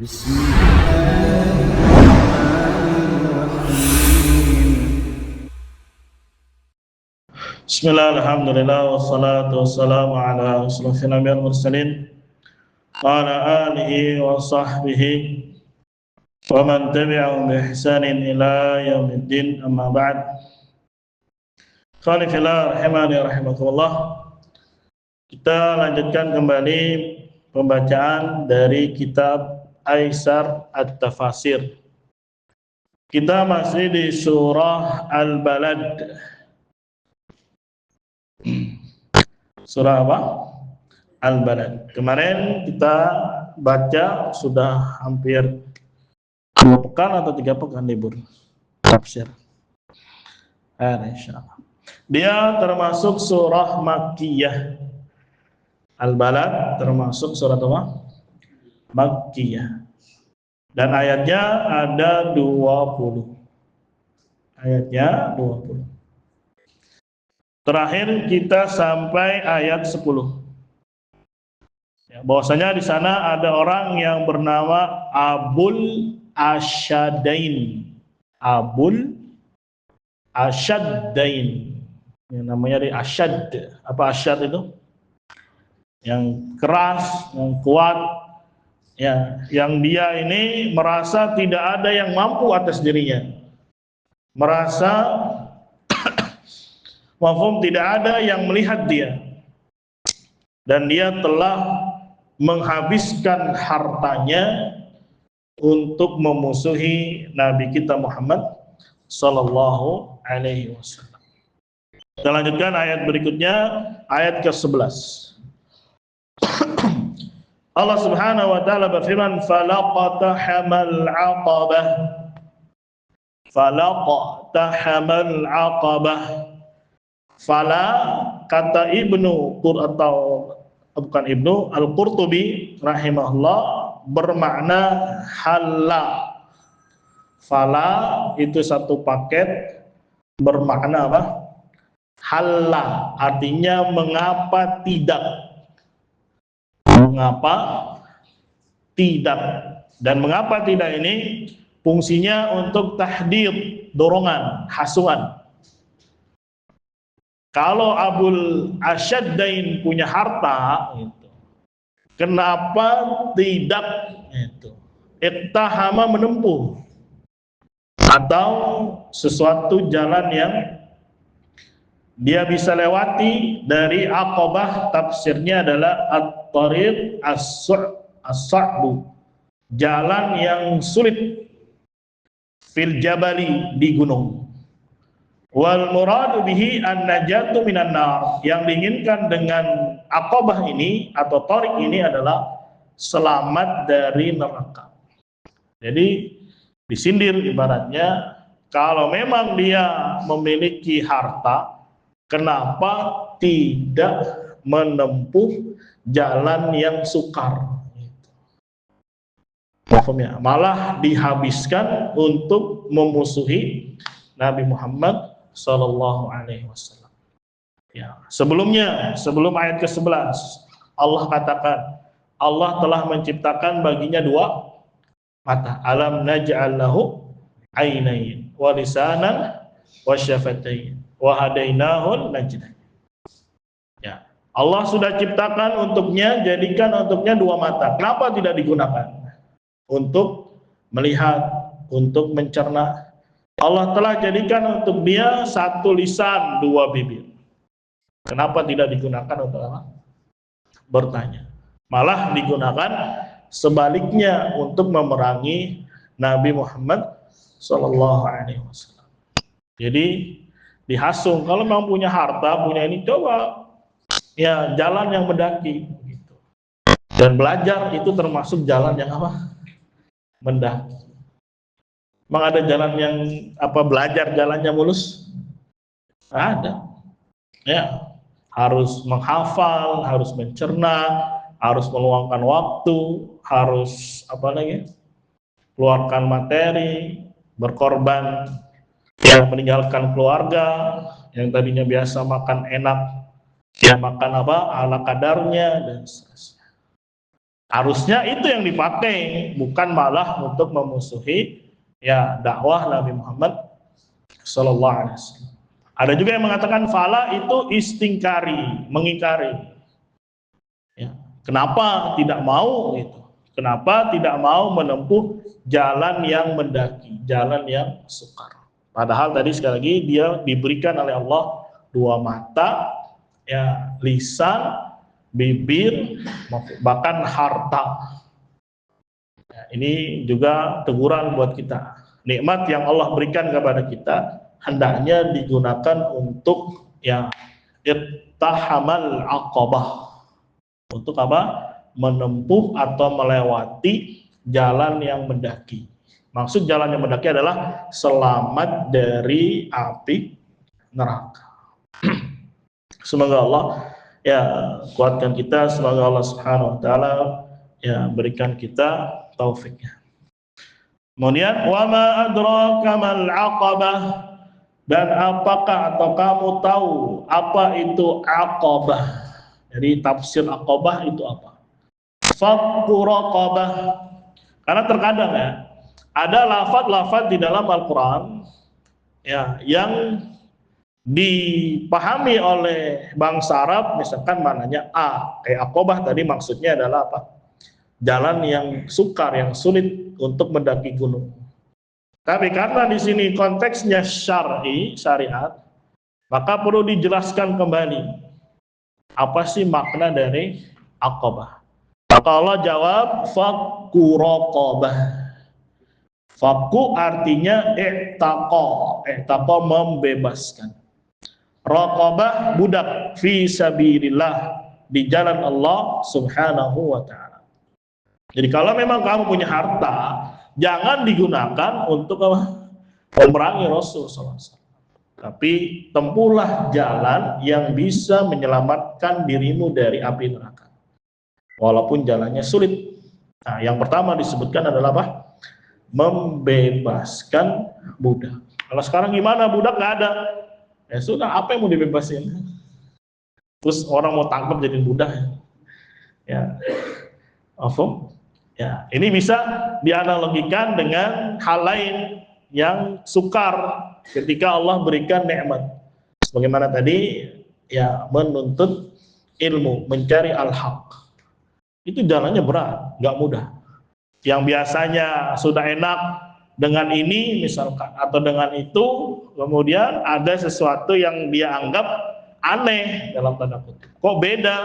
بسم الله الرحمن الرحيم بسم الله الحمد لله والصلاة والسلام على أشرف الأنبياء والمرسلين وعلى آله وصحبه ومن تبعهم بإحسان إلى يوم الدين أما بعد. Ikhwani fillah rahimani rahimakumullah. Kita lanjutkan kembali pembacaan dari kitab Aisar At-Tafasir. Kita masih di surah Al-Balad. Surah apa? Al-Balad. Kemarin kita baca sudah hampir 2 pekan atau 3 pekan libur tafsir. Insyaallah. Dia termasuk surah Makkiyah. Al-Balad termasuk surah apa? Makkiyah. Dan ayatnya ada 20. Ayatnya 20. Terakhir kita sampai ayat 10. Ya, bahwasanya di sana ada orang yang bernama Abul Asyadain. Abul Asyadain. Yang namanya di Asyad. Apa Asyad itu? Yang keras, yang kuat. Ya, yang dia ini merasa tidak ada yang mampu atas dirinya. Merasa mafhum tidak ada yang melihat dia. Dan dia telah menghabiskan hartanya untuk memusuhi Nabi kita Muhammad sallallahu alaihi wasallam. Kita lanjutkan ayat berikutnya, ayat ke-11. Allah Subhanahu wa taala berfirman, falaqatahamal 'aqabah. Falaqatahamal 'aqabah. Fala kata Ibnu atau bukan Ibnu Al-Qurtubi rahimahullah bermakna halla. Fala itu satu paket bermakna apa? Halla, artinya mengapa tidak. Mengapa tidak. Dan mengapa tidak ini fungsinya untuk tahdid, dorongan, hasungan. Kalau Abul Asyaddain punya harta, gitu, kenapa tidak iktahama menempuh atau sesuatu jalan yang dia bisa lewati dari Aqabah, tafsirnya adalah at-tariq as-sa'bu, jalan yang sulit, fil jabali, di gunung. Wal muradu bihi an-najatu minan nar, yang diinginkan dengan Aqabah ini atau tariq ini adalah selamat dari neraka. Jadi disindir ibaratnya, kalau memang dia memiliki harta, kenapa tidak menempuh jalan yang sukar? Ya, malah dihabiskan untuk memusuhi Nabi Muhammad sallallahu alaihi wasallam. Ya, sebelumnya, sebelum ayat ke-11, Allah katakan, Allah telah menciptakan baginya 2 mata. Alam naj'al lahu ainain wa lisanan wa syafatain wa hadainahun najdain. Ya, Allah sudah ciptakan untuknya, jadikan untuknya 2 mata. Kenapa tidak digunakan? Untuk melihat, untuk mencerna. Allah telah jadikan untuk dia 1 lisan, 2 bibir. Kenapa tidak digunakan untuk apa? Bertanya. Malah digunakan sebaliknya untuk memerangi Nabi Muhammad sallallahu alaihi wasallam. Jadi dihasung, kalau memang punya harta, punya ini, coba ya jalan yang mendaki gitu. Dan belajar itu termasuk jalan yang apa? Mendaki. Memang ada jalan yang apa, belajar jalannya mulus? Ada. Ya, harus menghafal, harus mencerna, harus meluangkan waktu, harus apa lagi? Keluarkan materi, berkorban, yang meninggalkan keluarga, yang tadinya biasa makan enak, ya makan apa ala kadarnya dan seterusnya. Harusnya itu yang dipakai, bukan malah untuk memusuhi ya dakwah Nabi Muhammad sallallahu alaihi wasallam. Ada juga yang mengatakan fala itu istingkari, mengingkari. Ya. Kenapa tidak mau gitu? Kenapa tidak mau menempuh jalan yang mendaki, jalan yang sukar? Padahal tadi sekali lagi dia diberikan oleh Allah 2 mata, ya, lisan, bibir, bahkan harta. Ya, ini juga teguran buat kita. Nikmat yang Allah berikan kepada kita hendaknya digunakan untuk ya ittahamal aqabah. Untuk apa? Menempuh atau melewati jalan yang mendaki. Maksud jalan yang mendaki adalah selamat dari api neraka. Semoga Allah ya kuatkan kita, semoga Allah Subhanahu wa taala ya berikan kita taufiknya. Kemudian wa ma adraka mal aqabah, dan apakah atau kamu tahu apa itu aqabah? Jadi tafsir aqabah itu apa? Fakku raqabah. Karena terkadang ya ada lafaz-lafaz di dalam Al-Qur'an ya yang dipahami oleh bangsa Arab, misalkan maknanya A, kayak Aqabah tadi maksudnya adalah apa? Jalan yang sukar, yang sulit untuk mendaki gunung. Tapi karena di sini konteksnya syar'i, syariat, maka perlu dijelaskan kembali apa sih makna dari Aqabah. Maka Allah jawab fakku raqabah. Fakku artinya i'taqa membebaskan. Raqabah budak fi sabilillah, di jalan Allah Subhanahu wa taala. Jadi kalau memang kamu punya harta, jangan digunakan untuk memerangi Rasul sallallahu alaihi wasallam. Tapi tempuhlah jalan yang bisa menyelamatkan dirimu dari api neraka. Walaupun jalannya sulit. Nah, yang pertama disebutkan adalah apa? Membebaskan budak. Kalau sekarang gimana? Budak nggak ada. Ya sudah, apa yang mau dibebasin? Terus orang mau tangkap jadi budak. Ya, apa? Ya, ini bisa dianalogikan dengan hal lain yang sukar ketika Allah berikan nikmat. Sebagaimana tadi, ya menuntut ilmu, mencari al-haq. Itu jalannya berat, nggak mudah. Yang biasanya sudah enak dengan ini misalkan atau dengan itu, kemudian ada sesuatu yang dia anggap aneh dalam tanda kutip. Kok beda?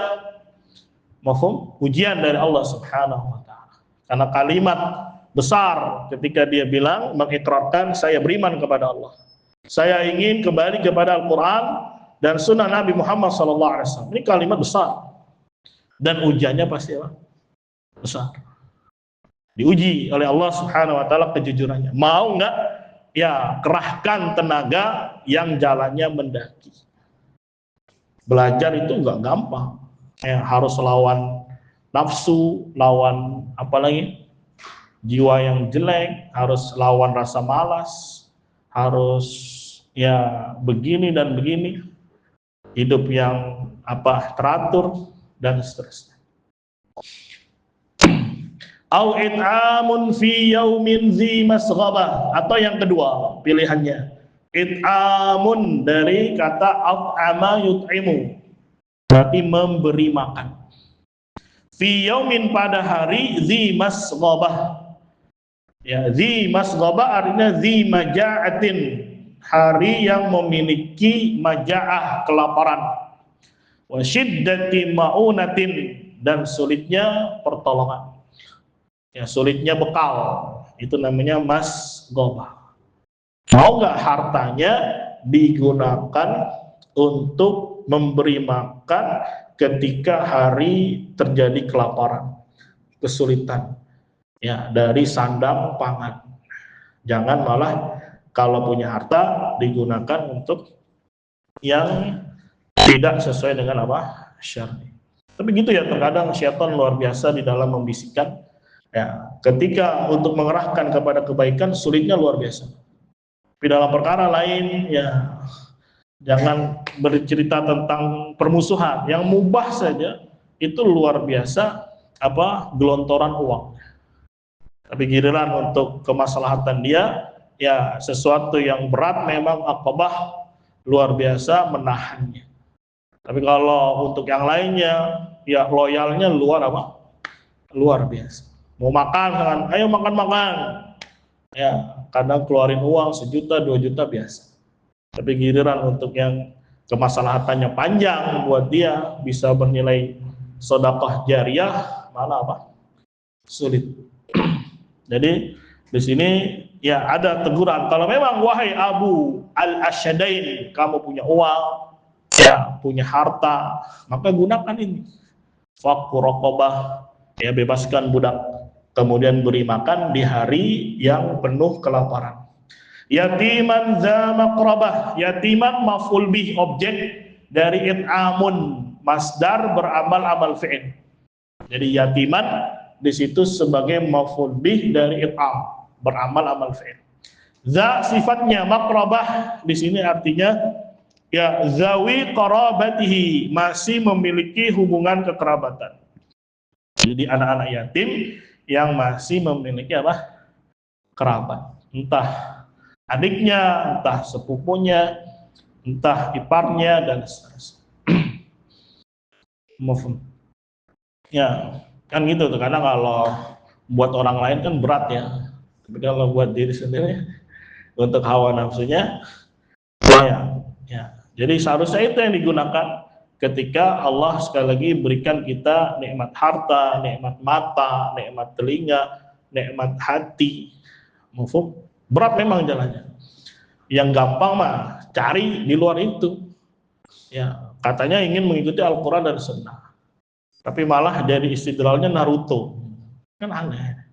Mafhum? Ujian dari Allah Subhanahu wa taala. Karena kalimat besar ketika dia bilang mengikrarkan saya beriman kepada Allah. Saya ingin kembali kepada Al-Qur'an dan sunnah Nabi Muhammad SAW. Ini kalimat besar. Dan ujiannya pasti apa? Besar. Diuji oleh Allah Subhanahu wa taala kejujurannya. Mau enggak ya kerahkan tenaga yang jalannya mendaki. Belajar itu enggak gampang. Ya, harus lawan nafsu, lawan apalagi jiwa yang jelek, harus lawan rasa malas, harus ya begini dan begini. Hidup yang teratur dan seterusnya. Au it'amun fi yaumin zi masghabah, atau yang kedua pilihannya it'amun dari kata at'ama yut'imu, berarti memberi makan. Fi yaumin pada hari zi masghabah. Ya, zi masghabah artinya zi maja'atin, hari yang memiliki maja'ah, kelaparan. Wa syiddati ma'unatin, dan sulitnya pertolongan. Ya, sulitnya bekal, itu namanya masghabah. Mau nggak hartanya digunakan untuk memberi makan ketika hari terjadi kelaparan, kesulitan, ya, dari sandang pangan. Jangan malah kalau punya harta digunakan untuk yang tidak sesuai dengan apa? Syar'i. Tapi gitu ya, terkadang syaitan luar biasa di dalam membisikkan. Ya, ketika untuk mengerahkan kepada kebaikan sulitnya luar biasa. Tapi dalam perkara lain ya jangan bercerita tentang permusuhan, yang mubah saja itu luar biasa gelontoran uang. Tapi giliran untuk kemaslahatan dia, ya sesuatu yang berat memang Aqabah luar biasa menahannya. Tapi kalau untuk yang lainnya, ya loyalnya luar biasa. Mau makan kan, ayo makan. Ya, kadang keluarin uang 1 juta, 2 juta biasa. Tapi giliran untuk yang kemaslahatannya panjang buat dia bisa bernilai sedekah jariyah, malah sulit. Jadi di sini ya ada teguran. Kalau memang wahai Abu Al-Asyadain, kamu punya uang, ya punya harta, maka gunakan ini. Fakku raqabah, ya bebaskan budak, kemudian beri makan di hari yang penuh kelaparan. Yatiman za maqrabah, yatiman maf'ul bih, objek dari it'amun, masdar beramal amal fi'il. Jadi yatiman di situ sebagai maf'ul bih dari it'am, beramal amal fi'il. Za sifatnya, maqrabah di sini artinya ya zawi qarabatihi, masih memiliki hubungan kekerabatan. Jadi anak-anak yatim yang masih memiliki kerabat, entah adiknya, entah sepupunya, entah iparnya, dan seterusnya. Ya, kan gitu tuh, karena kalau buat orang lain kan berat ya, tapi kalau buat diri sendiri untuk hawa nafsunya ya. Jadi seharusnya itu yang digunakan ketika Allah sekali lagi berikan kita nikmat harta, nikmat mata, nikmat telinga, nikmat hati. Berat memang jalannya. Yang gampang mah cari di luar itu. Ya, katanya ingin mengikuti Al-Quran dan Sunnah, tapi malah jadi istidlalnya Naruto. Kan aneh.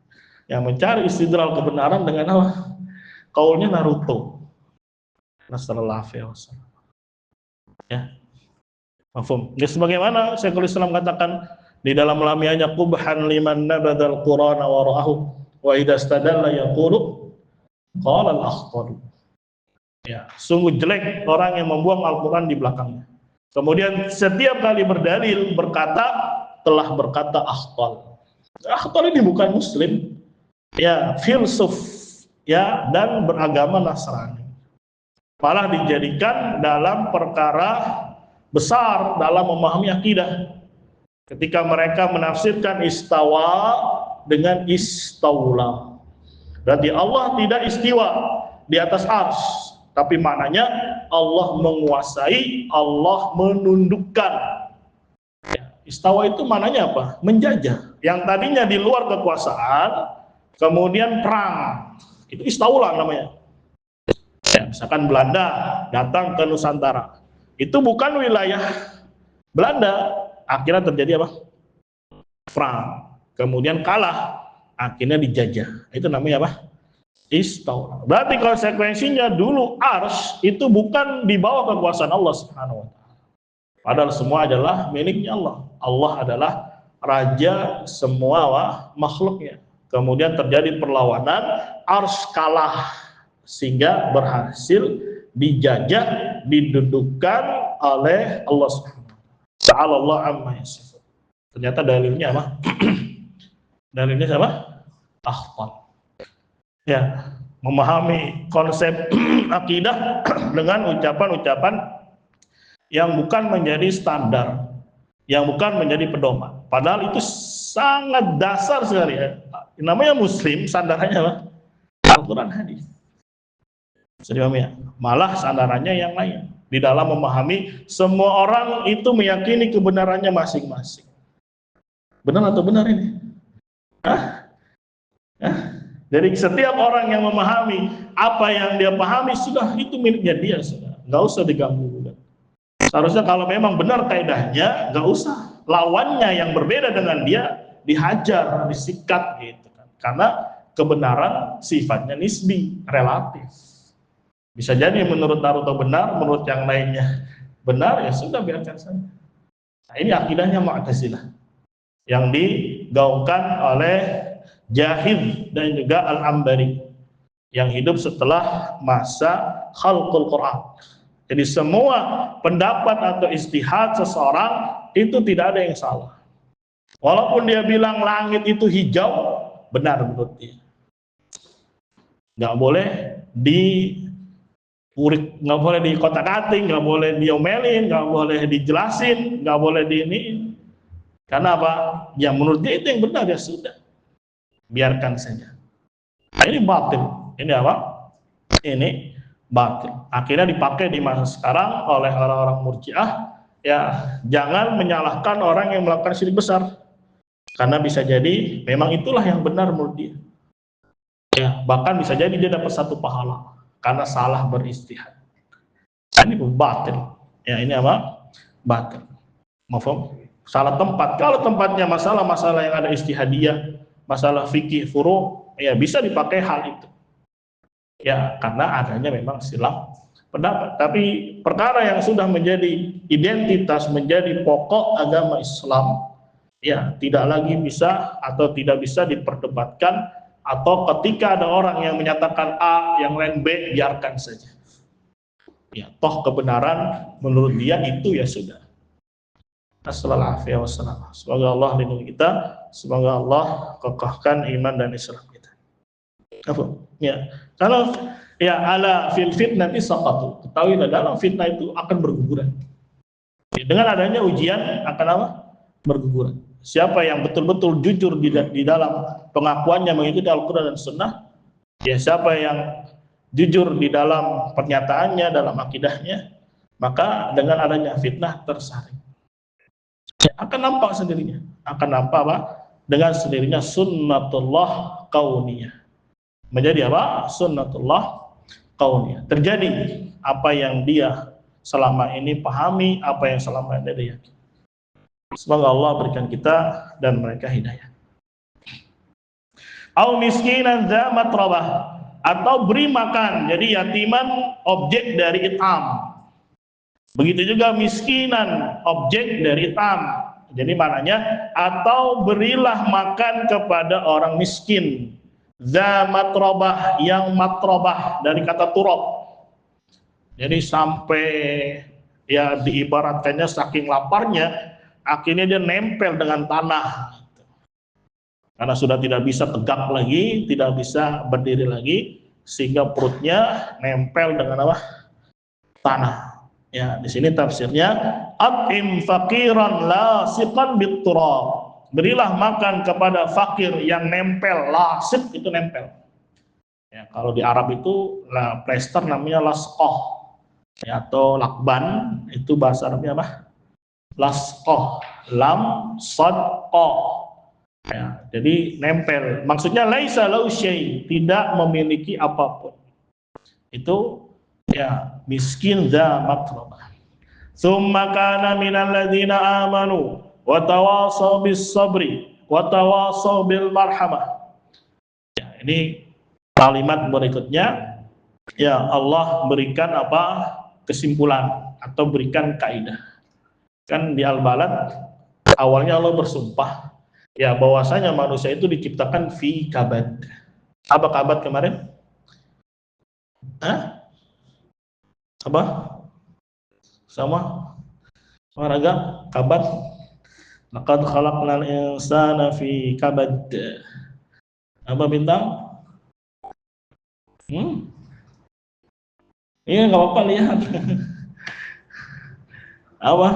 Yang mencari istidlal kebenaran dengan kaulnya Naruto. Nasallallahu alaihi wasallam. Ya. Mafhum. Ya, sebagaimana Syekhul Islam katakan di dalam lamianya, qubhan liman nabadal Qur'ana wara'ahu wa idza istadalla yaqulu qala al-akhtar. Ya, sungguh jelek orang yang membuang Al-Quran di belakangnya. Kemudian setiap kali berdalil telah berkata akhtal. Akhtal ini bukan muslim, ya filsuf, ya, dan beragama Nasrani. Malah dijadikan dalam perkara besar dalam memahami akidah. Ketika mereka menafsirkan istawa dengan istaula. Berarti Allah tidak istiwa di atas arsy, tapi maknanya Allah menguasai, Allah menundukkan. Istawa itu maknanya apa? Menjajah. Yang tadinya di luar kekuasaan, kemudian perang. Itu istaula namanya. Ya, misalkan Belanda datang ke Nusantara. Itu bukan wilayah Belanda. Akhirnya terjadi perang. Kemudian kalah. Akhirnya dijajah. Itu namanya istaula. Berarti konsekuensinya dulu arsy itu bukan di bawah kekuasaan Allah Subhanahu wa taala. Padahal semua adalah miliknya Allah. Allah adalah raja semua makhluknya. Kemudian terjadi perlawanan, arsy kalah sehingga berhasil dijajah, didudukan oleh Allah Subhanahu wa taala. Ta'ala Allah amma yasifun. Ternyata dalilnya dalilnya siapa? Akhtal. Ya, memahami konsep akidah dengan ucapan-ucapan yang bukan menjadi standar, yang bukan menjadi pedoman. Padahal itu sangat dasar sekali ya. Namanya muslim, sandarannya Al-Quran, hadis. Ya? Malah sandarannya yang lain. Di dalam memahami, semua orang itu meyakini kebenarannya masing-masing. Benar atau benar ini? Jadi setiap orang yang memahami apa yang dia pahami, sudah itu miliknya dia, sudah nggak usah diganggu. Seharusnya kalau memang benar kaidahnya, nggak usah lawannya yang berbeda dengan dia dihajar, disikat gitu kan. Karena kebenaran sifatnya nisbi, relatif. Bisa jadi menurut Naruto benar, menurut yang lainnya benar, ya sudah biarkan saja. Nah, ini akidahnya Mu'tazilah yang digaungkan oleh Jahid dan juga Al-Ambari yang hidup setelah masa khalqul Quran. Jadi semua pendapat atau ijtihad seseorang itu tidak ada yang salah. Walaupun dia bilang langit itu hijau, benar menurut dia. Nggak boleh nggak boleh dikotak-atik, nggak boleh diomelin, nggak boleh dijelasin, nggak boleh di ini. Karena apa? Ya menurut dia itu yang benar, ya sudah, biarkan saja. Nah, ini batil. Ini apa? Ini batil. Akhirnya dipakai di masa sekarang oleh orang-orang Murji'ah. Ya, jangan menyalahkan orang yang melakukan syirik besar, karena bisa jadi memang itulah yang benar menurut dia. Ya, bahkan bisa jadi dia dapat 1 pahala karena salah beristihad. Ini batil. Ya, ini apa? Batil. Mafhum? Salah tempat. Kalau tempatnya masalah-masalah yang ada istihadiyah, masalah fikih furu', ya bisa dipakai hal itu. Ya, karena adanya memang silap pendapat. Tapi perkara yang sudah menjadi identitas, menjadi pokok agama Islam, ya tidak lagi bisa atau tidak bisa diperdebatkan. Atau ketika ada orang yang menyatakan A, yang lain B, biarkan saja. Ya, toh kebenaran menurut dia itu ya sudah. Assalamualaikum warahmatullahi wabarakatuh. Semoga Allah lindungi kita, semoga Allah kokohkan iman dan Islam kita. Apa? Ya, kalau ya ala fil fitnah saqatu. Ketahuilah dalam fitnah itu akan berguguran. Dengan adanya ujian akan apa? Berguguran. Siapa yang betul-betul jujur di dalam pengakuannya mengikuti Al-Quran dan Sunnah, ya siapa yang jujur di dalam pernyataannya, dalam akidahnya, maka dengan adanya fitnah tersaring. Ya, akan nampak sendirinya. Akan nampak apa? Dengan sendirinya sunnatullah kauniyah. Menjadi apa? Sunnatullah kauniyah. Terjadi apa yang dia selama ini pahami, apa yang selama ini dia yakini. Semoga Allah berikan kita dan mereka hidayah. Au miskinan dza matrabah, atau beri makan, jadi yatiman objek dari it'am. Begitu juga miskinan objek dari it'am. Jadi maknanya atau berilah makan kepada orang miskin. Dza matrabah, yang matrabah dari kata turab. Jadi sampai ya diibaratkannya saking laparnya, akhirnya dia nempel dengan tanah karena sudah tidak bisa tegak lagi, tidak bisa berdiri lagi, sehingga perutnya nempel dengan apa? Tanah. Ya, di sini tafsirnya at'im faqiran lasiqan bitturab. Berilah makan kepada fakir yang nempel, lasik itu nempel. Ya, kalau di Arab itu plester namanya lasqah. Ya, atau lakban, itu bahasa Arabnya apa? Lasqah, lam sad qa. Ya, jadi nempel. Maksudnya laisa lau syai, tidak memiliki apapun. Itu ya miskin dza matrabah. Tsumma kana minal ladzina amanu wa tawasaw bis sabri wa tawasaw bil marhamah. Ya, ini kalimat berikutnya ya Allah berikan apa? Kesimpulan atau berikan kaidah. Kan di Al-Balad awalnya Allah bersumpah ya bahwasanya manusia itu diciptakan fi kabad. Apa kabad kemarin? Hah? Apa? Sama olahraga kabad. Laqad khalaqnal insana fi kabad. Apa bintang? Iya nggak apa-apa lihat. Apa?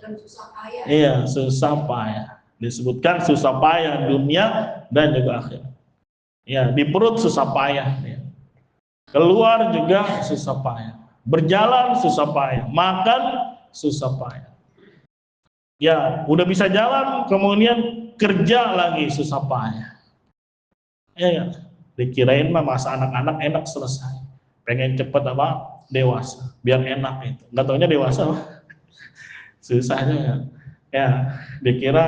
Susah payah. Iya, susah payah. Disebutkan susah payah dunia dan juga akhirat. Ya, di perut susah payah. Ya. Keluar juga susah payah. Berjalan susah payah. Makan susah payah. Ya, udah bisa jalan, kemudian kerja lagi susah payah. Ya, dikirain mah masa anak-anak enak selesai. Pengen cepet apa? Dewasa. Biar enak itu. Nggak taunya dewasa mah. Susahnya kan. Ya, dikira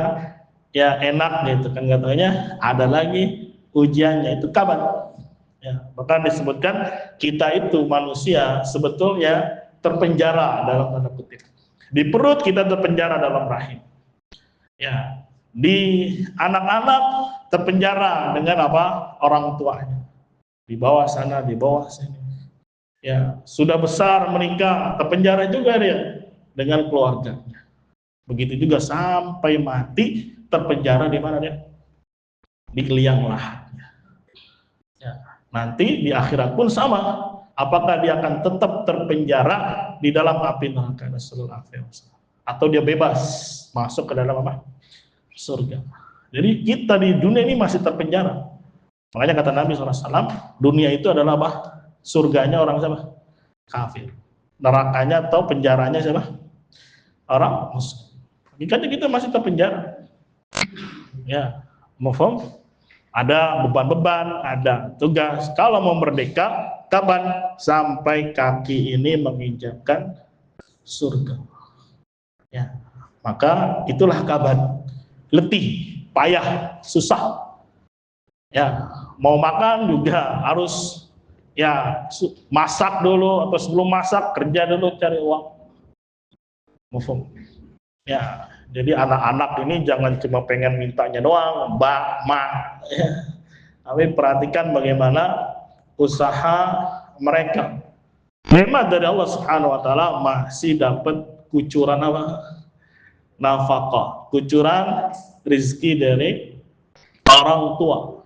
ya enak gitu kan, katanya ada lagi ujiannya, itu kabar. Ya, bahkan disebutkan kita itu manusia sebetulnya terpenjara dalam tanda kutip. Di perut kita terpenjara dalam rahim. Ya, di anak-anak terpenjara dengan apa? Orang tuanya. Di bawah sana, di bawah sini. Ya, sudah besar menikah, terpenjara juga dia dengan keluarganya. Begitu juga sampai mati terpenjara di mana dia? Di liang lahatnya. Ya. Nanti di akhirat pun sama. Apakah dia akan tetap terpenjara di dalam api neraka, atau dia bebas masuk ke dalam apa? Surga. Jadi kita di dunia ini masih terpenjara. Makanya kata Nabi SAW, dunia itu adalah apa? Surganya orang siapa? Kafir. Nerakanya atau penjaranya siapa? Orang muslim. Makanya kita masih terpenjara. Ya, mafhum? Ada beban-beban, ada tugas. Kalau mau merdeka, kapan? Sampai kaki ini menginjakkan surga. Ya, maka itulah kabar. Letih, payah, susah. Ya, mau makan juga harus ya masak dulu, atau sebelum masak kerja dulu cari uang. Mafhum? Ya. Jadi anak-anak ini jangan cuma pengen mintanya doang, mbak, mak, ya. Tapi perhatikan bagaimana usaha mereka. Nikmat dari Allah Subhanahu Wa Taala masih dapat kucuran apa? Nafkah, kucuran rezeki dari orang tua.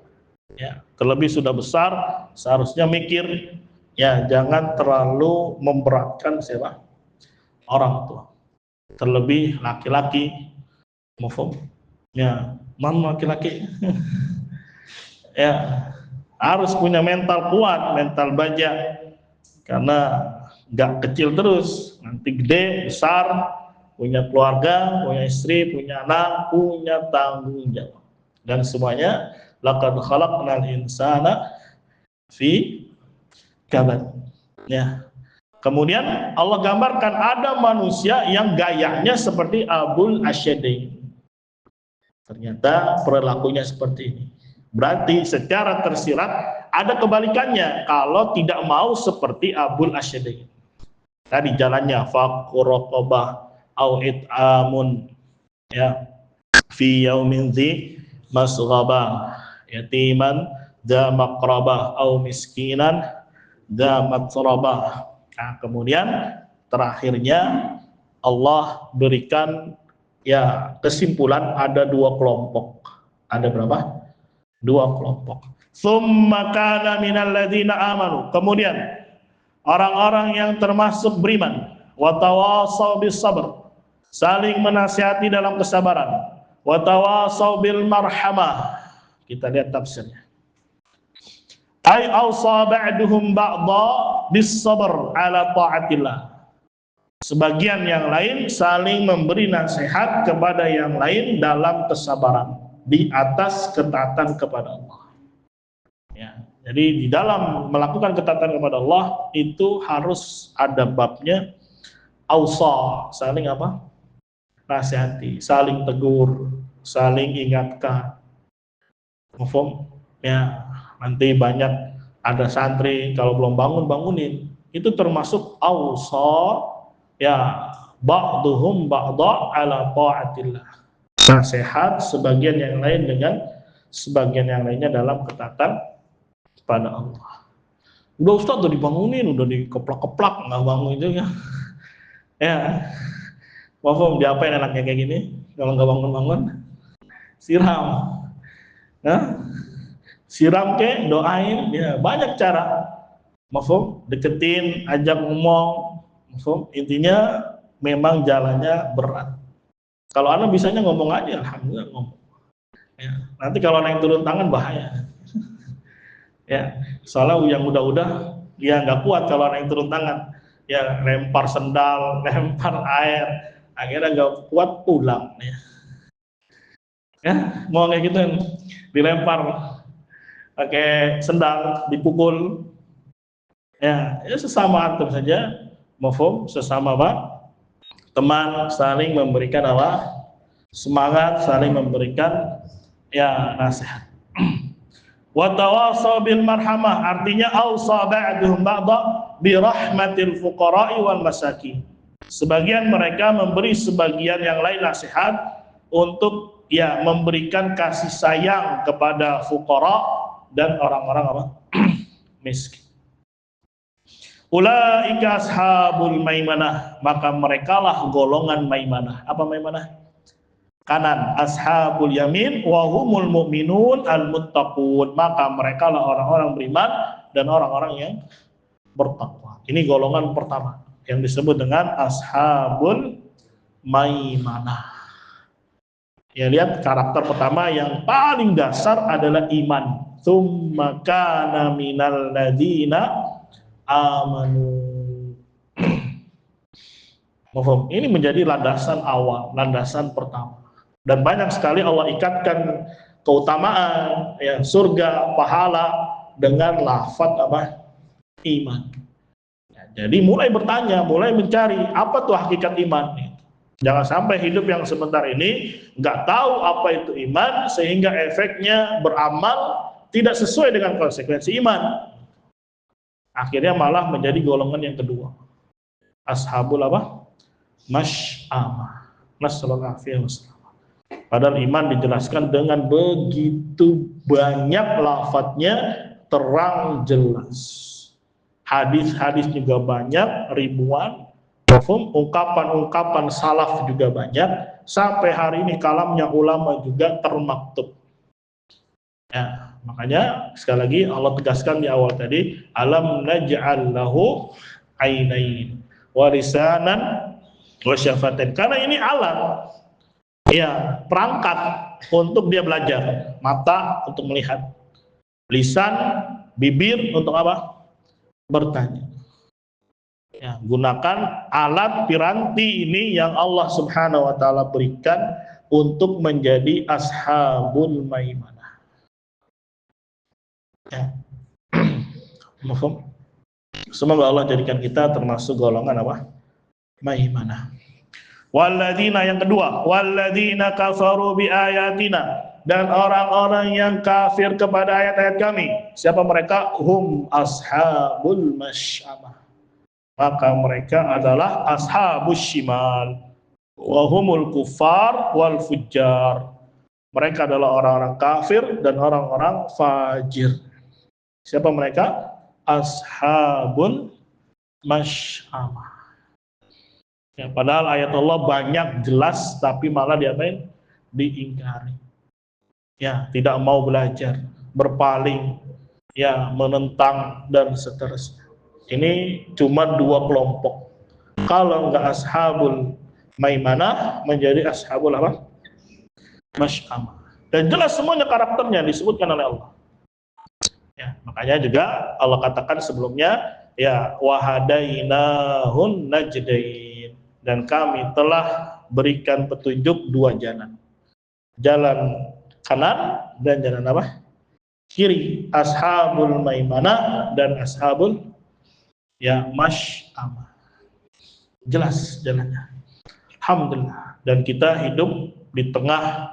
Ya, terlebih sudah besar, seharusnya mikir, ya jangan terlalu memberatkan siapa? Orang tua. Terlebih laki-laki, mafhum? Ya, laki-laki ya harus punya mental kuat, mental baja, karena nggak kecil terus, nanti gede, besar, punya keluarga, punya istri, punya anak, punya tanggung jawab, dan semuanya laqad khalaqnal insana fi kabad. Ya. Kemudian Allah gambarkan ada manusia yang gayanya seperti Abul Asyadain. Ternyata perilakunya seperti ini. Berarti secara tersirat ada kebalikannya kalau tidak mau seperti Abul Asyadain. Tadi jalannya faqur raqabah au it'amun ya fi yaumin dzi masghabah yatiman dza maqrabah au miskinan dza matrabah. Nah, kemudian terakhirnya Allah berikan ya kesimpulan ada dua kelompok. Ada berapa? Dua kelompok. Tsumma kana minal ladzina amanu. Kemudian orang-orang yang termasuk beriman, wa tawassaw bis sabr, saling menasihati dalam kesabaran, wa tawassaw bil marhamah. Kita lihat tafsirnya. Ay awsa ba'duhum ba'dha bis sabr ala ta'atillah. Sebagian yang lain saling memberi nasihat kepada yang lain dalam kesabaran di atas ketaatan kepada Allah. Ya, jadi di dalam melakukan ketaatan kepada Allah itu harus ada babnya awsa, saling apa? Nasihati, saling tegur, saling ingatkan. Mafhum? Ya. Nanti banyak ada santri kalau belum bangun bangunin, itu termasuk awsa ya ba'duhum ba'dha ala ta'atillah. Nasihat sebagian yang lain dengan sebagian yang lainnya dalam ketaatan kepada Allah. Udah Ustaz udah dibangunin, udah dikeplak-keplak nggak bangun juga. Ya, mafhum, diapain anaknya kayak gini kalau nggak bangun-bangun? Siram. Nah, siram ke, doain, ya banyak cara. Mafhum, deketin, ajak ngomong. Mafhum, intinya memang jalannya berat. Kalau anak bisanya ngomong aja, alhamdulillah ngomong. Ya, nanti kalau anak yang turun tangan bahaya. Ya, soalnya yang udah-udah dia nggak kuat kalau anak yang turun tangan. Ya lempar sendal, lempar air, akhirnya nggak kuat pulang. Ya, mau kayak gitu dilempar pakai sendal, dipukul, ya sesama antum saja, mafhum, sesama apa? Teman, saling memberikan apa? Semangat, saling memberikan ya nasihat. Wa tawassaw bil marhamah, artinya awsa ba'duhum ba'dha bi rahmatil fuqara'i wal masakin. Sebagian mereka memberi sebagian yang lain nasihat untuk ya memberikan kasih sayang kepada fuqara dan orang-orang apa? Miskin. Ulaika ashabul maimanah, maka merekalah golongan maimanah. Apa maimanah? kanan. Ashabul yamin wa humul mu'minun al-muttaqun. Maka mereka lah orang-orang beriman dan orang-orang yang bertakwa. Ini golongan pertama yang disebut dengan ashabul maimanah. Ya, lihat karakter pertama yang paling dasar adalah iman. Tsumma kana minal ladina amanu. Ini menjadi landasan awal, landasan pertama. Dan banyak sekali Allah ikatkan keutamaan ya surga, pahala dengan lafaz apa? Iman. Ya, jadi mulai bertanya, mulai mencari apa tuh hakikat iman. Jangan sampai hidup yang sebentar ini nggak tahu apa itu iman sehingga efeknya beramal tidak sesuai dengan konsekuensi iman. Akhirnya malah menjadi golongan yang kedua. Ashabul apa? Masy'amah. Nasallallahu alaihi wasallam. Padahal iman dijelaskan dengan begitu banyak lafadznya, terang jelas. Hadis-hadis juga banyak, ribuan. Ungkapan-ungkapan salaf juga banyak. Sampai hari ini kalamnya ulama juga termaktub. Ya, makanya sekali lagi Allah tegaskan di awal tadi, alam naj'al lahu ainain wa lisanan wa syafatain. Karena ini alat, ya, perangkat untuk dia belajar, mata untuk melihat, lisan, bibir untuk apa? Bertanya. Ya, gunakan alat piranti ini yang Allah Subhanahu wa taala berikan untuk menjadi ashabul maimanah. Ya. Semoga Allah jadikan kita termasuk golongan apa? Maimanah. Walladzina, yang kedua, walladzina kafaru bi ayatina, dan orang-orang yang kafir kepada ayat-ayat kami. Siapa mereka? Hum ashabul masy'amah. Maka mereka adalah ashabus shimal wa humul kuffar wal fujjar. Mereka adalah orang-orang kafir dan orang-orang fajir. Siapa mereka? Ashabul masy'amah. Ya, padahal ayat Allah banyak jelas tapi malah diapain? Diingkari. Ya, tidak mau belajar, berpaling, ya, menentang dan seterusnya. Ini cuma dua kelompok. Kalau enggak ashabul maimanah, menjadi ashabul apa? Masy'amah. Dan jelas semuanya karakternya disebutkan oleh Allah. Ya, makanya juga Allah katakan sebelumnya, ya, wahadainahun najdain, dan kami telah berikan petunjuk dua jalan. Jalan kanan dan jalan apa? Kiri. Ashabul maimanah dan ashabul, ya, masy'amah. Jelas jalannya. Alhamdulillah. Dan kita hidup di tengah,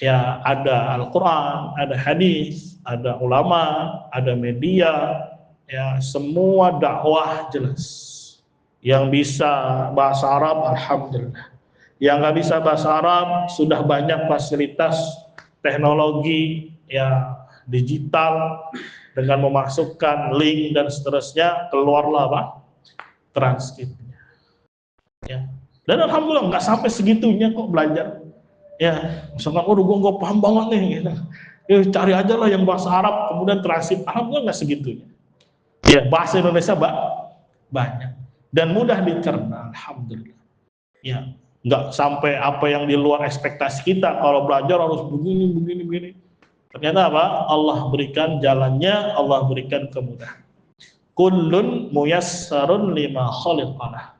ya, ada Al-Quran, ada hadis, ada ulama, ada media, ya, semua dakwah jelas. Yang bisa bahasa Arab, alhamdulillah. Yang nggak bisa bahasa Arab, sudah banyak fasilitas teknologi, ya, digital, dengan memasukkan link dan seterusnya, keluarlah apa? Transkripnya. Ya. Dan alhamdulillah nggak sampai segitunya kok belajar. Ya, misalkan, gue nggak paham banget nih, gitu. Ya, cari aja lah yang bahasa Arab, kemudian transkrip. Alhamdulillah nggak segitunya. Ya, bahasa Indonesia banyak dan mudah dicerna, alhamdulillah. Ya, nggak sampai apa yang di luar ekspektasi kita. Kalau belajar harus begini. Ternyata apa? Allah berikan jalannya, Allah berikan kemudahan. Kullun muyassarun lima khuliqalah.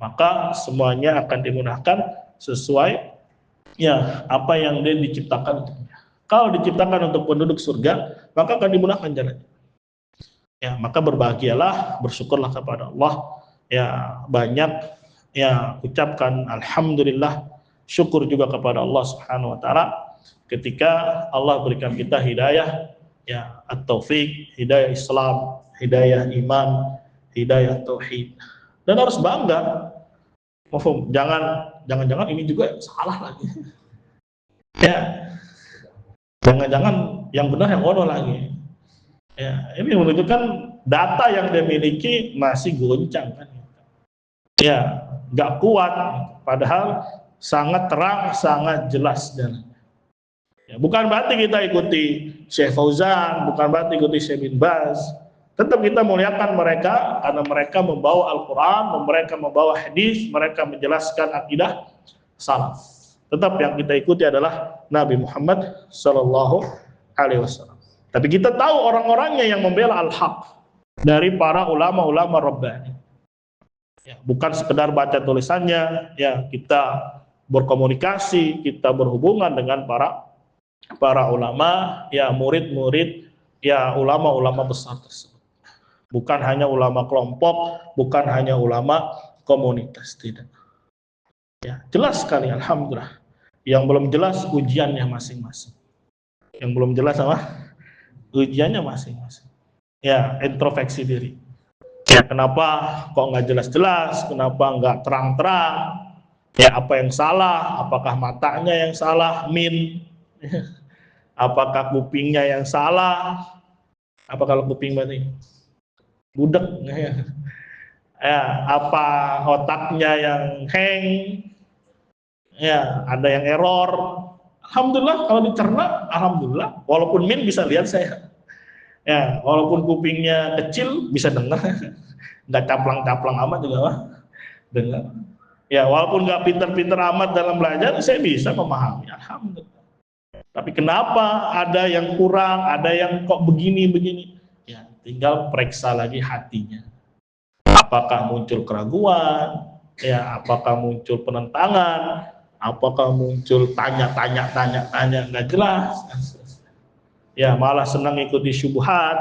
Maka semuanya akan dimudahkan sesuai, ya, apa yang dia diciptakan untuknya. Kalau diciptakan untuk penduduk surga, maka akan dimudahkan jalannya. Ya, maka berbahagialah, bersyukurlah kepada Allah. Ya, banyak, ya, ucapkan alhamdulillah, syukur juga kepada Allah Subhanahu wa taala ketika Allah berikan kita hidayah, ya, at-taufik, hidayah Islam, hidayah iman, hidayah tauhid. Dan harus bangga. Jangan-jangan ini juga salah lagi. Ya. Jangan-jangan yang benar yang bodoh lagi. Ya, ini menunjukkan data yang dia miliki masih goncang kan. Ya, nggak kuat. Padahal sangat terang, sangat jelas dan ya, bukan berarti kita ikuti Syekh Fauzan, bukan berarti ikuti Syekh bin Baz. Tetap kita muliakan mereka karena mereka membawa Al-Quran, mereka membawa hadis, mereka menjelaskan akidah salaf. Tetap yang kita ikuti adalah Nabi Muhammad Sallallahu Alaihi Wasallam. Tapi kita tahu orang-orangnya yang membela al-haq dari para ulama-ulama Rabbani. Ya, bukan sekedar baca tulisannya, ya kita berkomunikasi, kita berhubungan dengan para ulama, ya murid-murid, ya ulama-ulama besar tersebut. Bukan hanya ulama kelompok, bukan hanya ulama komunitas, tidak. Ya, jelas sekali, alhamdulillah. Yang belum jelas ujiannya masing-masing. Yang belum jelas apa? Ujiannya masing-masing. Ya, introspeksi diri. Ya, kenapa kok nggak jelas-jelas? Kenapa nggak terang-terang? Ya, apa yang salah? Apakah matanya yang salah? Apakah kupingnya yang salah? Apa kalau kuping berarti? Budek. Ya, apa otaknya yang hang? Ya, ada yang error. Alhamdulillah kalau dicerna, alhamdulillah. Walaupun bisa lihat saya. Ya, walaupun kupingnya kecil bisa dengar. Nggak caplang-caplang amat juga Pak. Dengar. Ya, walaupun nggak pinter-pinter amat dalam belajar, saya bisa memahami. Alhamdulillah. Tapi kenapa ada yang kurang, ada yang kok begini-begini? Ya, tinggal periksa lagi hatinya. Apakah muncul keraguan? Ya, apakah muncul penentangan? Apakah muncul tanya nggak jelas? Ya, malah senang ikuti syubhat,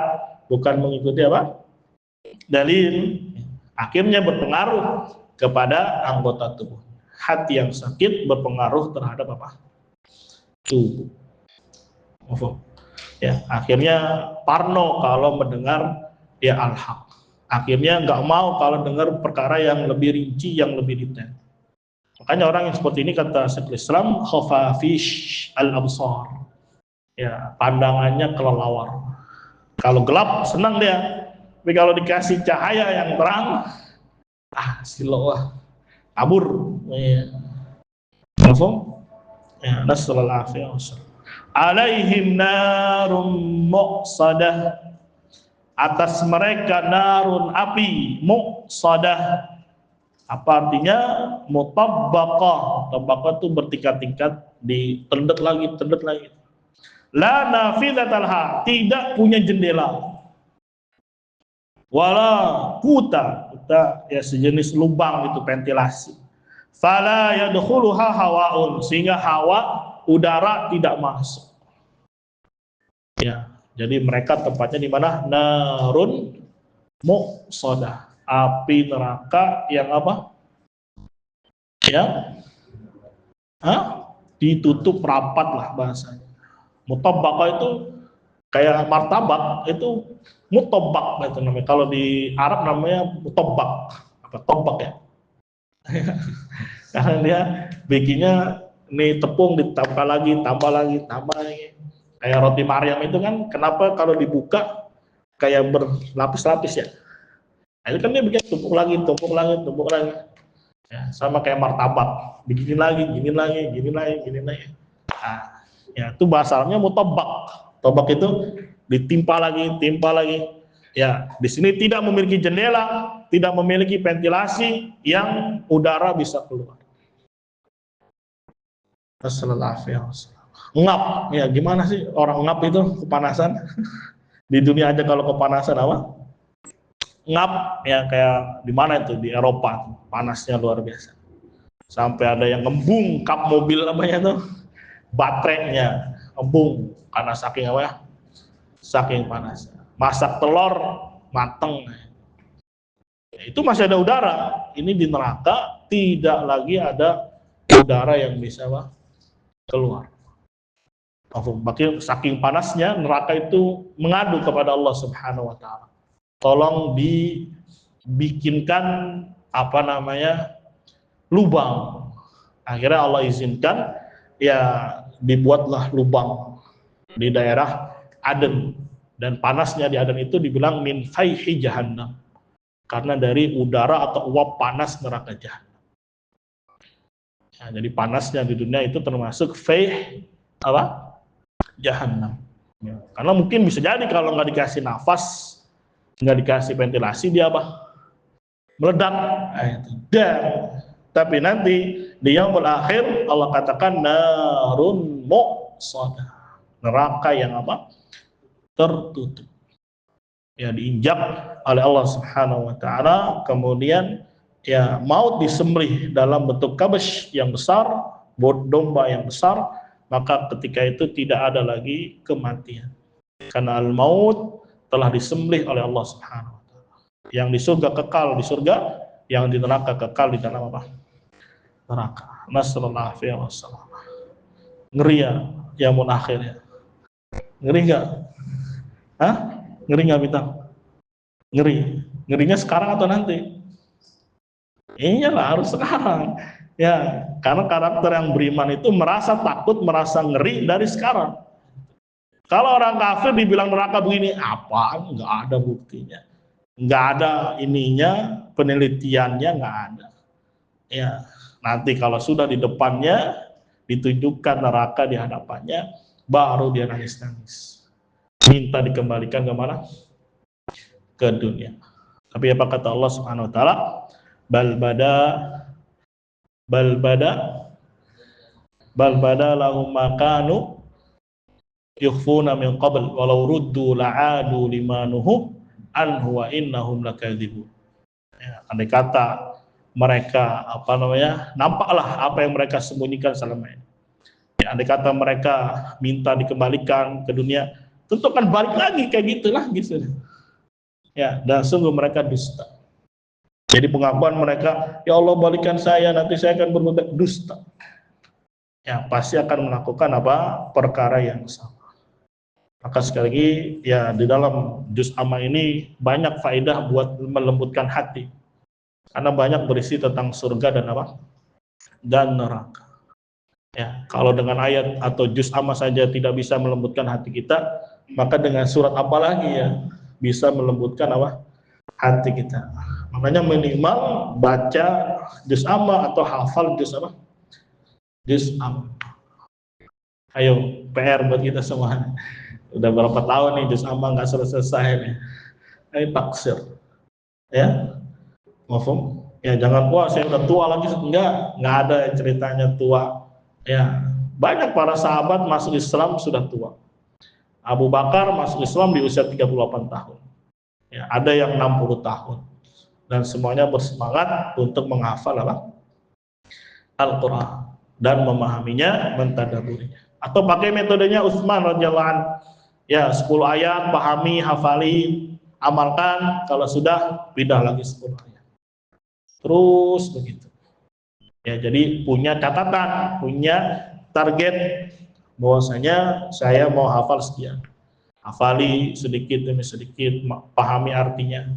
bukan mengikuti apa? Dalil. Akhirnya berpengaruh kepada anggota tubuh. Hati yang sakit berpengaruh terhadap apa? Tubuh. Ya, akhirnya parno kalau mendengar ya al-haq. Akhirnya nggak mau kalau dengar perkara yang lebih rinci, yang lebih detail. Makanya orang yang seperti ini kata Syekhul Islam, khafafish al-absar. Ya, pandangannya kelelawar. Kalau gelap senang dia. Tapi kalau dikasih cahaya yang terang, silau kabur. Ya. Ya, nasallallahu alaihi wasallam. Alaihim narum muqsadah, atas mereka narun api muqsadah. Apa artinya? Mutabbaqah. Mutabbaqah itu bertingkat-tingkat, ditendet lagi. La nafidatalha, tidak punya jendela. Wala kuta ya sejenis lubang itu ventilasi. Fala yadkhuluha hawaun, sehingga hawa udara tidak masuk. Ya, jadi mereka tempatnya di mana? Narun muqsadah, api neraka yang apa? Ya, ditutup rapat lah bahasanya. Mutabbaqah itu kayak martabak, itu mutabbaq itu namanya. Kalau di Arab namanya mutabbaq, apa tobbak ya? Karena dia bikinnya nih tepung ditambah lagi. Kayak roti Maryam itu kan, kenapa kalau dibuka kayak berlapis-lapis ya? Nah, itu kan dia bikin tumpuk lagi. Ya, sama kayak martabak, begini lagi. Nah, ya itu bahasannya mutabbaq. Tobbak itu ditimpa lagi. Ya, di sini tidak memiliki jendela, tidak memiliki ventilasi yang udara bisa keluar. Ngap, ya gimana sih orang ngap itu kepanasan? Di dunia aja kalau kepanasan apa? Ngap, ya kayak di mana itu di Eropa, panasnya luar biasa. Sampai ada yang ngembung kap mobil namanya tuh, baterainya ngembung karena saking apa ya? Saking panas. Masak telur mateng. Itu masih ada udara. Ini di neraka tidak lagi ada udara yang bisa apa? Keluar. Makin saking panasnya neraka itu mengadu kepada Allah Subhanahu wa taala. Tolong dibikinkan apa namanya? Lubang. Akhirnya Allah izinkan, ya dibuatlah lubang di daerah Aden, dan panasnya di Aden itu dibilang min fayhi jahannam, karena dari udara atau uap panas neraka jahanam. Nah, jadi panasnya di dunia itu termasuk faih apa? Jahannam. Ya, karena mungkin bisa jadi kalau nggak dikasih nafas, nggak dikasih ventilasi, dia apa? Meledak. Nah, itu. Dan tapi nanti di yaumul akhir Allah katakan narun muqsadah, neraka yang apa? Tertutup. Ya, diinjak oleh Allah Subhanahu wa taala, kemudian ya maut disembelih dalam bentuk kabsh yang besar, domba yang besar, maka ketika itu tidak ada lagi kematian. Karena al-maut telah disembelih oleh Allah Subhanahu wa taala. Yang di surga kekal di surga, yang di neraka kekal di dalam apa? Neraka. Nasallallahu alaihi wasallam. Ngeri ya mun akhir ya. Ngeri enggak? Hah? Ngeri enggak Bintang? Ngeri. Ngerinya sekarang atau nanti? Iyalah, harus sekarang. Ya, karena karakter yang beriman itu merasa takut, merasa ngeri dari sekarang. Kalau orang kafir dibilang neraka begini, apa? Enggak ada buktinya. Enggak ada ininya, penelitiannya enggak ada. Ya, nanti kalau sudah di depannya ditunjukkan neraka di hadapannya, baru dia nangis-nangis. Minta dikembalikan ke mana? Ke dunia. Tapi apa kata Allah Subhanahu wa taala? Bal bada lahum makanu yukhfuna min qabl walau ruddu la'adu limanuhu anhu wa innahum lakadzibun. Ya, andai kata mereka nampaklah apa yang mereka sembunyikan selama ini. Ya, andai kata mereka minta dikembalikan ke dunia, tentu akan balik lagi kayak gitulah gitu. Ya, dan sungguh mereka dusta. Jadi pengakuan mereka, ya Allah balikan saya, nanti saya akan berbuat dusta. Ya, pasti akan melakukan apa? Perkara yang sama. Maka sekali lagi, ya di dalam juz amma ini banyak faedah buat melembutkan hati. Karena banyak berisi tentang surga dan apa? Dan neraka. Ya, kalau dengan ayat atau juz amma saja tidak bisa melembutkan hati kita, maka dengan surat apa lagi ya bisa melembutkan apa? Hati kita. Makanya minimal baca juz amma atau hafal juz apa? Juz amma. Ayo PR buat kita semua. Udah berapa tahun nih juz amma nggak selesai nih. Ayo taksir. Ya. Mafhum? Ya jangan wah saya udah tua lagi, enggak ada ceritanya tua. Ya, banyak para sahabat masuk Islam sudah tua. Abu Bakar masuk Islam di usia 38 tahun. Ya, ada yang 60 tahun. Dan semuanya bersemangat untuk menghafal apa? Al-Qur'an dan memahaminya, mentadaburinya. Atau pakai metodenya Utsman radhiyallahu anhu. Ya, 10 ayat pahami, hafali, amalkan, kalau sudah pindah lagi 10 ayat. Terus begitu. Ya, jadi punya catatan, punya target bahwasanya saya mau hafal sekian. Hafali sedikit demi sedikit, pahami artinya.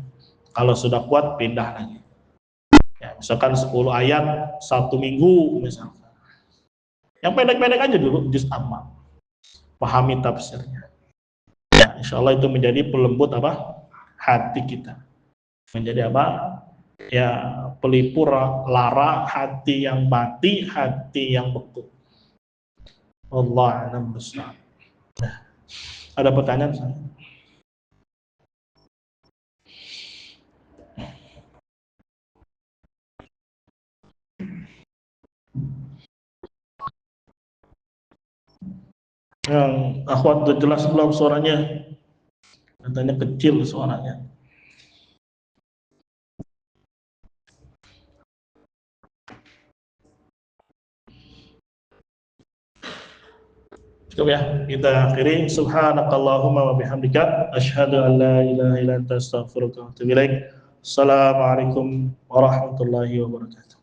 Kalau sudah kuat pindah lagi. Ya, misalkan 10 ayat 1 minggu misalkan. Yang pendek-pendek aja dulu juz amma. Pahami tafsirnya. Ya, insyaallah itu menjadi pelembut apa? Hati kita. Menjadi apa? Ya, pelipur lara hati yang mati, hati yang beku. Allah a'lam bishawab. Nah, ada pertanyaan? Yang akhwat udah jelas belum suaranya? Katanya kecil suaranya. Cukup ya, kita akhiri. Subhanakallahumma wa bihamdika asyhadu an la ilaha illa anta astaghfiruka wa atubu ilaik. Assalamualaikum warahmatullahi wabarakatuh.